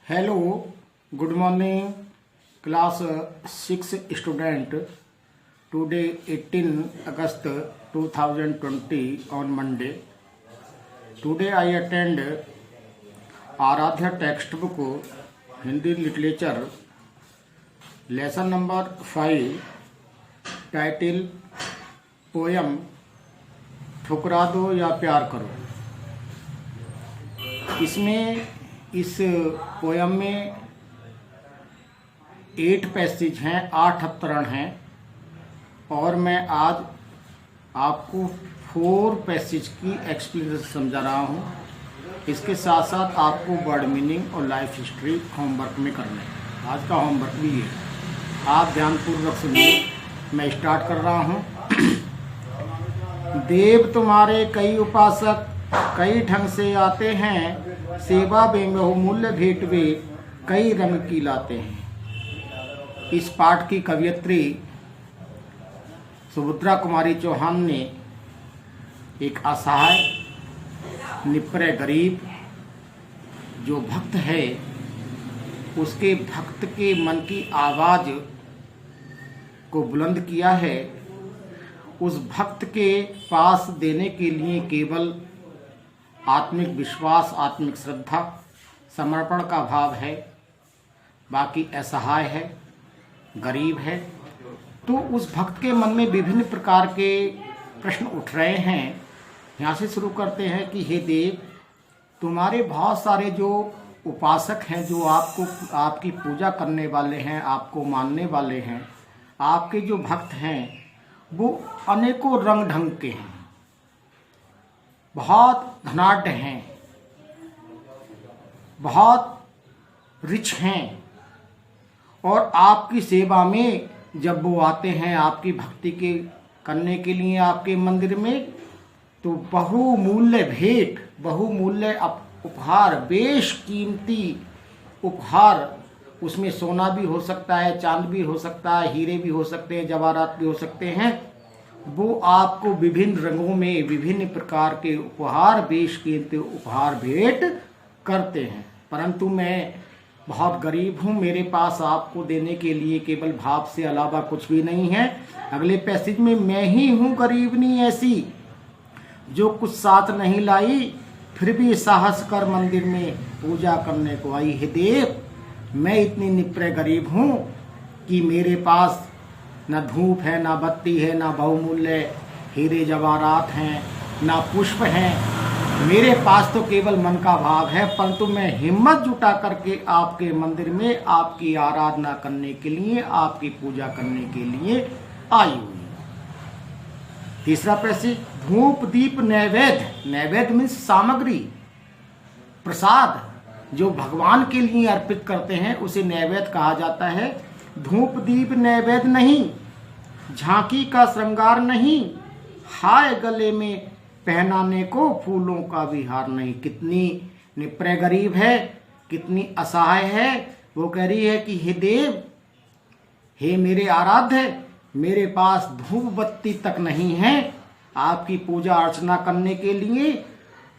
Hello, good morning, class 6 student. Today 18 August 2020 on Monday. Today I attend Aradhya textbook Hindi literature lesson number 5 title poem ठुकरा दो या प्यार करो। इसमें इस पोयम में 8 पैसेज हैं, 8 अवतरण हैं और मैं आज आपको 4 पैसेज की एक्सप्लेनेशन समझा रहा हूँ। इसके साथ साथ आपको वर्ड मीनिंग और लाइफ हिस्ट्री होमवर्क में करना है। आज का होमवर्क भी है, आप ध्यानपूर्वक सुनिए। मैं स्टार्ट कर रहा हूँ। देव तुम्हारे कई उपासक कई ढंग से आते हैं, सेवा में बहुमूल्य भेंट वे कई रंग की लाते हैं। इस पाठ की कवयित्री सुभद्रा कुमारी चौहान ने एक असहाय निपरे गरीब जो भक्त है उसके भक्त के मन की आवाज को बुलंद किया है। उस भक्त के पास देने के लिए केवल आत्मिक विश्वास, आत्मिक श्रद्धा, समर्पण का भाव है। बाकी असहाय है, गरीब है। तो उस भक्त के मन में विभिन्न प्रकार के प्रश्न उठ रहे हैं। यहाँ से शुरू करते हैं कि हे देव, तुम्हारे बहुत सारे जो उपासक हैं, जो आपकी पूजा करने वाले हैं, आपको मानने वाले हैं, आपके जो भक्त हैं वो अनेकों रंग ढंग के हैं, बहुत धनाढ्य हैं, बहुत रिच हैं। और आपकी सेवा में जब वो आते हैं आपकी भक्ति के करने के लिए आपके मंदिर में, तो बहुमूल्य भेंट, बहुमूल्य उपहार, बेशकीमती उपहार, उसमें सोना भी हो सकता है, चांद भी हो सकता है, हीरे भी हो सकते हैं, जवाहरात भी हो सकते हैं, वो आपको विभिन्न रंगों में विभिन्न प्रकार के उपहार, बेशकीमती उपहार भेंट करते हैं। परंतु मैं बहुत गरीब हूँ, मेरे पास आपको देने के लिए केवल भाव से अलावा कुछ भी नहीं है। अगले पैसेज में मैं ही हूँ गरीबनी ऐसी जो कुछ साथ नहीं लाई, फिर भी साहस कर मंदिर में पूजा करने को आई। हे देव, मैं इतनी निपरे गरीब हूँ कि मेरे पास न धूप है, ना बत्ती है, ना बहुमूल्य हीरे जवाहरात हैं, ना पुष्प हैं। मेरे पास तो केवल मन का भाव है, परंतु मैं हिम्मत जुटा करके आपके मंदिर में आपकी आराधना करने के लिए, आपकी पूजा करने के लिए आई हुई। तीसरा पैसेज, धूप दीप नैवेद्य। नैवेद्य मीन्स सामग्री, प्रसाद जो भगवान के लिए अर्पित करते हैं उसे नैवेद्य कहा जाता है। धूप दीप नैवेद्य नहीं, झांकी का श्रृंगार नहीं, हाय गले में पहनाने को फूलों का विहार नहीं। कितनी निपरे गरीब है, कितनी असहाय है। वो कह रही है कि हे देव, हे मेरे आराध्य, मेरे पास धूप बत्ती तक नहीं है आपकी पूजा अर्चना करने के लिए,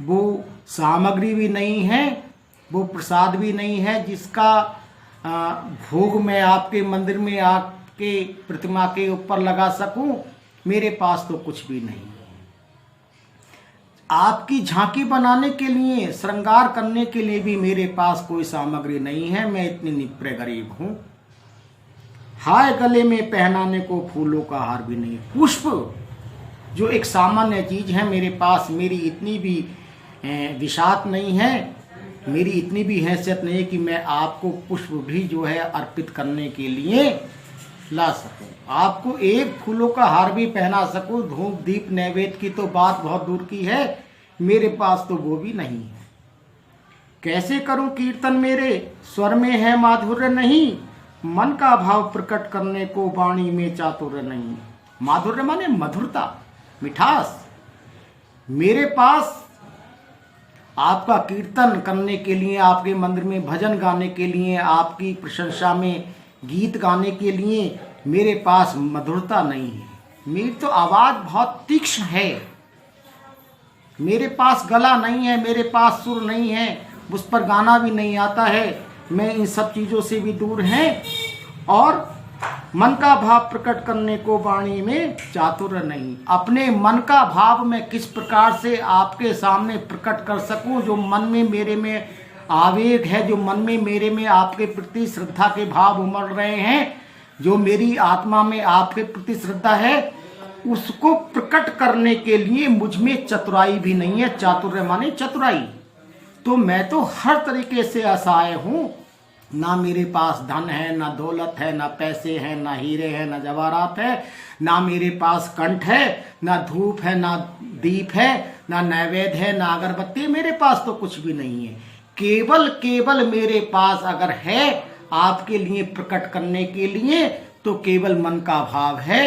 वो सामग्री भी नहीं है, वो प्रसाद भी नहीं है जिसका भोग मैं आपके मंदिर में आपके प्रतिमा के ऊपर लगा सकूं। मेरे पास तो कुछ भी नहीं है। आपकी झांकी बनाने के लिए, श्रृंगार करने के लिए भी मेरे पास कोई सामग्री नहीं है। मैं इतनी निपरे गरीब हूं। हाय गले में पहनाने को फूलों का हार भी नहीं। पुष्प जो एक सामान्य चीज है मेरे पास, मेरी इतनी भी विशात नहीं है, मेरी इतनी भी हैसियत नहीं है कि मैं आपको पुष्प भी जो है अर्पित करने के लिए ला सकूं, आपको एक फूलों का हार भी पहना सकूं। धूप दीप नैवेद्य की तो बात बहुत दूर की है, मेरे पास तो वो भी नहीं है। कैसे करूं कीर्तन, मेरे स्वर में है माधुर्य नहीं, मन का भाव प्रकट करने को वाणी में चातुर्य नहीं। माधुर्य माने मधुरता, मिठास। मेरे पास आपका कीर्तन करने के लिए, आपके मंदिर में भजन गाने के लिए, आपकी प्रशंसा में गीत गाने के लिए मेरे पास मधुरता नहीं है। मेरी तो आवाज बहुत तीक्ष्ण है, मेरे पास गला नहीं है, मेरे पास सुर नहीं है, उस पर गाना भी नहीं आता है। मैं इन सब चीज़ों से भी दूर हैं और मन का भाव प्रकट करने को वाणी में चातुर्य नहीं। अपने मन का भाव मैं किस प्रकार से आपके सामने प्रकट कर सकूं, जो मन में मेरे में आवेग है, जो मन में मेरे में आपके प्रति श्रद्धा के भाव उमड़ रहे हैं, जो मेरी आत्मा में आपके प्रति श्रद्धा है, उसको प्रकट करने के लिए मुझ में चतुराई भी नहीं है। चातुर्य माने चतुराई। तो मैं तो हर तरीके से असहाय हूं, ना मेरे पास धन है, ना दौलत है, ना पैसे हैं, ना हीरे हैं, ना जवाहरात है, ना मेरे पास कंठ है, ना धूप है, ना दीप है, ना नैवेद्य है, ना अगरबत्ती। मेरे पास तो कुछ भी नहीं है। केवल मेरे पास अगर है आपके लिए प्रकट करने के लिए, तो केवल मन का भाव है।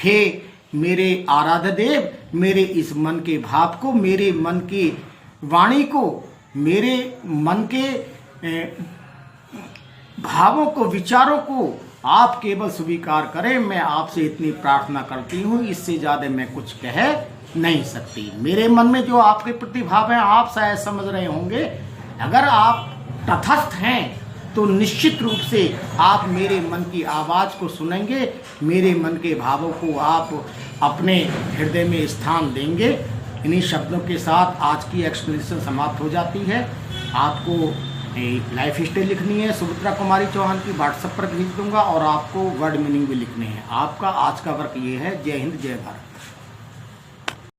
हे मेरे आराध्य देव, मेरे इस मन के भाव को, मेरे मन की वाणी को, मेरे मन के भावों को, विचारों को आप केवल स्वीकार करें। मैं आपसे इतनी प्रार्थना करती हूँ, इससे ज़्यादा मैं कुछ कह नहीं सकती। मेरे मन में जो आपके प्रति भाव है, आप शायद समझ रहे होंगे। अगर आप तटस्थ हैं तो निश्चित रूप से आप मेरे मन की आवाज़ को सुनेंगे, मेरे मन के भावों को आप अपने हृदय में स्थान देंगे। इन्हीं शब्दों के साथ आज की एक्सप्लेनेशन समाप्त हो जाती है। आपको लाइफ स्टाइल लिखनी है, सुमित्रा कुमारी चौहान की व्हाट्सएप पर भेज दूंगा और आपको वर्ड मीनिंग भी लिखने हैं। आपका आज का वर्क ये है। जय हिंद, जय भारत।